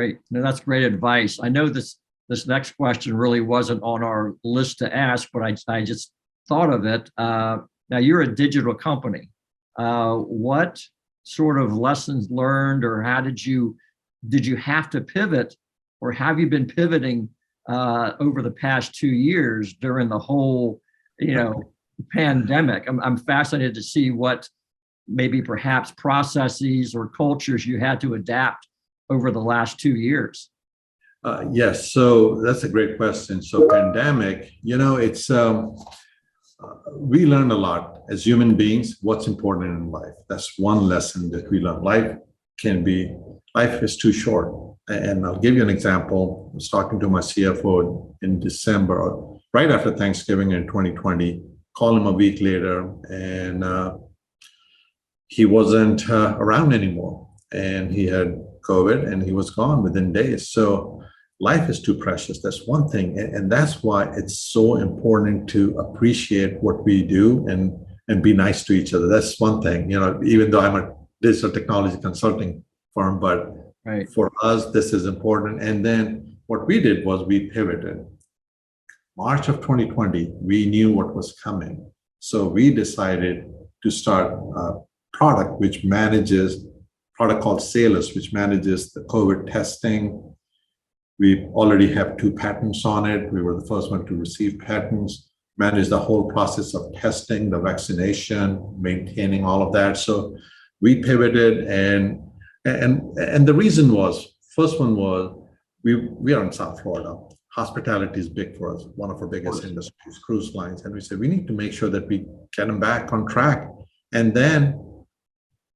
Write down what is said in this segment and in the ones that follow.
Great. No, that's great advice. I know this next question really wasn't on our list to ask, but I just thought of it. Now you're a digital company. What sort of lessons learned, or how did you have to pivot, or have you been pivoting over the past 2 years during the whole, pandemic? I'm fascinated to see what maybe perhaps processes or cultures you had to adapt over the last 2 years. Yes, so that's a great question. So pandemic, it's we learn a lot as human beings, what's important in life. That's one lesson that we learn. Life is too short. And I'll give you an example. I was talking to my CFO in December, right after Thanksgiving in 2020, called him a week later, and he wasn't around anymore. And he had COVID and he was gone within days. So life is too precious. That's one thing. And that's why it's so important to appreciate what we do and be nice to each other. That's one thing, even though I'm a digital technology consulting firm, but right. For us, this is important. And then what we did was we pivoted. March of 2020, we knew what was coming. So we decided to start a product called Salus, which manages the COVID testing. We already have 2 patents on it. We were the first one to receive patents, manage the whole process of testing, the vaccination, maintaining all of that. So we pivoted, and the reason was, first one was, we are in South Florida. Hospitality is big for us, one of our biggest industries, cruise lines. And we said, we need to make sure that we get them back on track. And then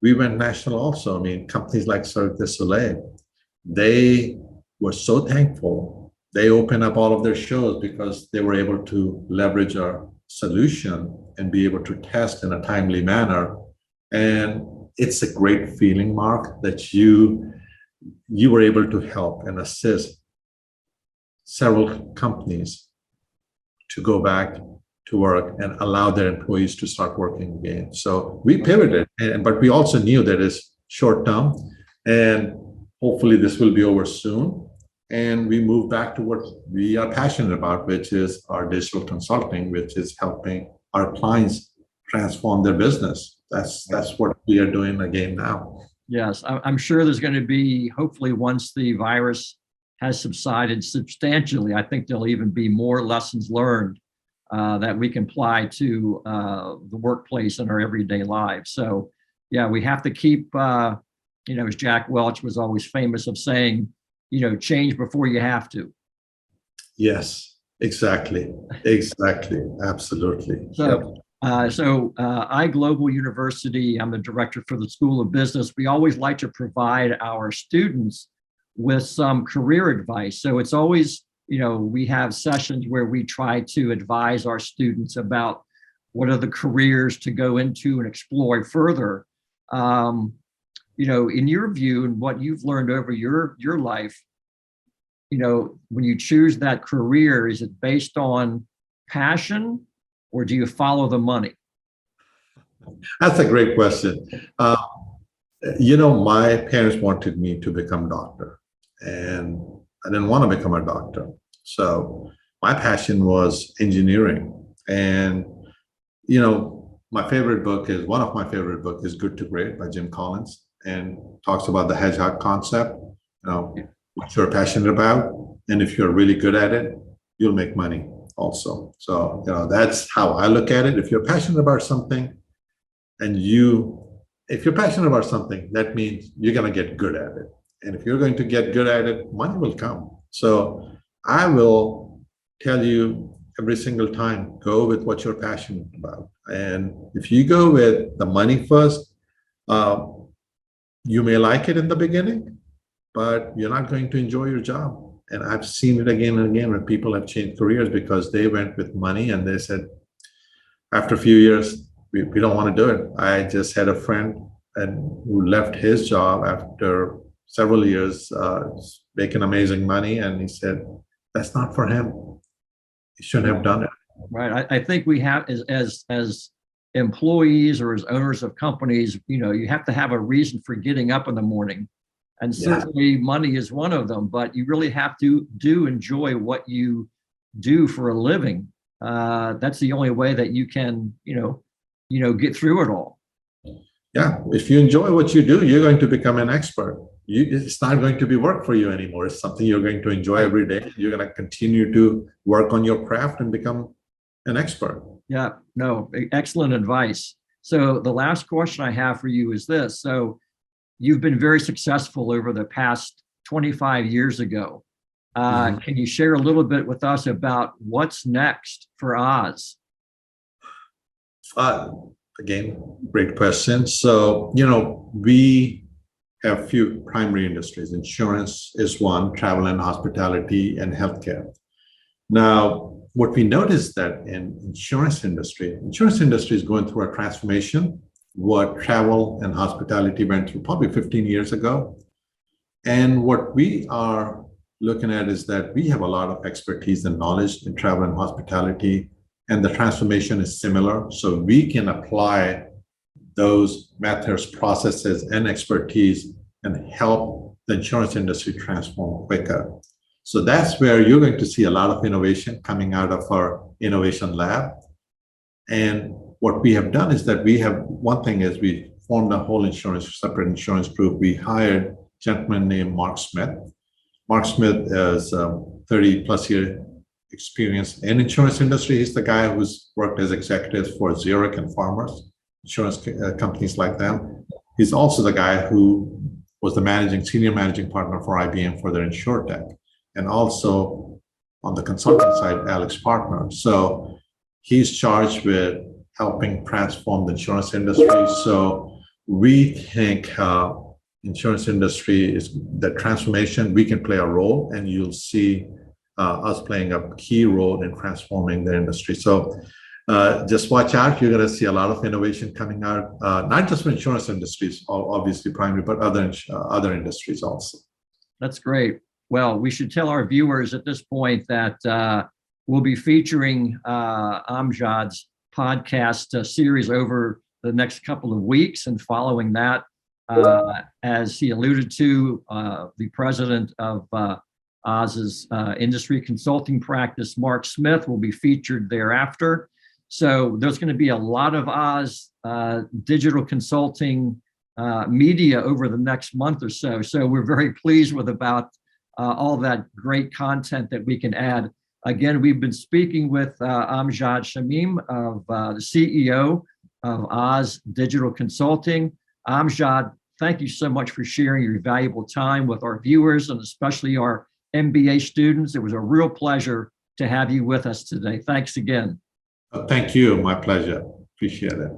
we went national also. I mean, companies like Cirque du Soleil, they were so thankful. They opened up all of their shows because they were able to leverage our solution and be able to test in a timely manner. And it's a great feeling, Mark, that you were able to help and assist several companies to go back to work and allow their employees to start working again. So we pivoted, but we also knew that it's short term, and hopefully this will be over soon. And we moved back to what we are passionate about, which is our digital consulting, which is helping our clients transform their business. That's what we are doing again now. Yes, I'm sure there's going to be, hopefully once the virus has subsided substantially, I think there'll even be more lessons learned that we can apply to the workplace and our everyday lives. So yeah, we have to keep, as Jack Welch was always famous of saying, change before you have to. Yes, exactly. Absolutely. So, iGlobal University, I'm the director for the School of Business. We always like to provide our students with some career advice. So it's always, we have sessions where we try to advise our students about what are the careers to go into and explore further. In your view and what you've learned over your life, when you choose that career, is it based on passion or do you follow the money? That's a great question. My parents wanted me to become a doctor, and I didn't want to become a doctor. So my passion was engineering. And, one of my favorite book is Good to Great by Jim Collins, and talks about the hedgehog concept, what you're passionate about. And if you're really good at it, you'll make money also. So, that's how I look at it. If you're passionate about something, that means you're going to get good at it. And if you're going to get good at it, money will come. So I will tell you every single time, go with what you're passionate about. And if you go with the money first, you may like it in the beginning, but you're not going to enjoy your job. And I've seen it again and again when people have changed careers because they went with money and they said, after a few years, we don't want to do it. I just had a friend who left his job after several years, making amazing money. And he said, that's not for him. He shouldn't have done it. Right. I think we have, as employees or as owners of companies, you have to have a reason for getting up in the morning. And Yeah. certainly money is one of them, but you really have to enjoy what you do for a living. That's the only way that you can, get through it all. Yeah, if you enjoy what you do, you're going to become an expert. It's not going to be work for you anymore. It's something you're going to enjoy every day. You're going to continue to work on your craft and become an expert. Yeah, no, excellent advice. So the last question I have for you is this. So you've been very successful over the past 25 years ago. Can you share a little bit with us about what's next for Oz? Again, great question. So, we have a few primary industries. Insurance is one, travel and hospitality, and healthcare. Now, what we noticed that in insurance industry is going through a transformation, what travel and hospitality went through probably 15 years ago. And what we are looking at is that we have a lot of expertise and knowledge in travel and hospitality, and the transformation is similar. So we can apply those methods, processes, and expertise and help the insurance industry transform quicker. So that's where you're going to see a lot of innovation coming out of our innovation lab. And what we have done is that one thing is we formed a whole separate insurance group. We hired a gentleman named Mark Smith. Mark Smith is 30 plus year experience in insurance industry. He's the guy who's worked as executive for Zurich and Farmers, insurance companies like them. He's also the guy who was the senior managing partner for IBM for their InsurTech, and also on the consulting side, Alex Partner. So he's charged with helping transform the insurance industry. So we think insurance industry is the transformation. We can play a role, and you'll see us playing a key role in transforming the industry. So just watch out. You're going to see a lot of innovation coming out, not just for insurance industries, obviously primary, but other industries also. That's great. Well, we should tell our viewers at this point that we'll be featuring Amjad's podcast series over the next couple of weeks, and following that, as he alluded to, the president of Oz's industry consulting practice, Mark Smith, will be featured thereafter. So there's going to be a lot of Oz digital consulting media over the next month or so. So we're very pleased with about all that great content that we can add. Again, we've been speaking with Amjad Shamim, the CEO of Oz Digital Consulting. Amjad, thank you so much for sharing your valuable time with our viewers, and especially our MBA students. It was a real pleasure to have you with us today. Thanks again. Thank you. My pleasure. Appreciate it.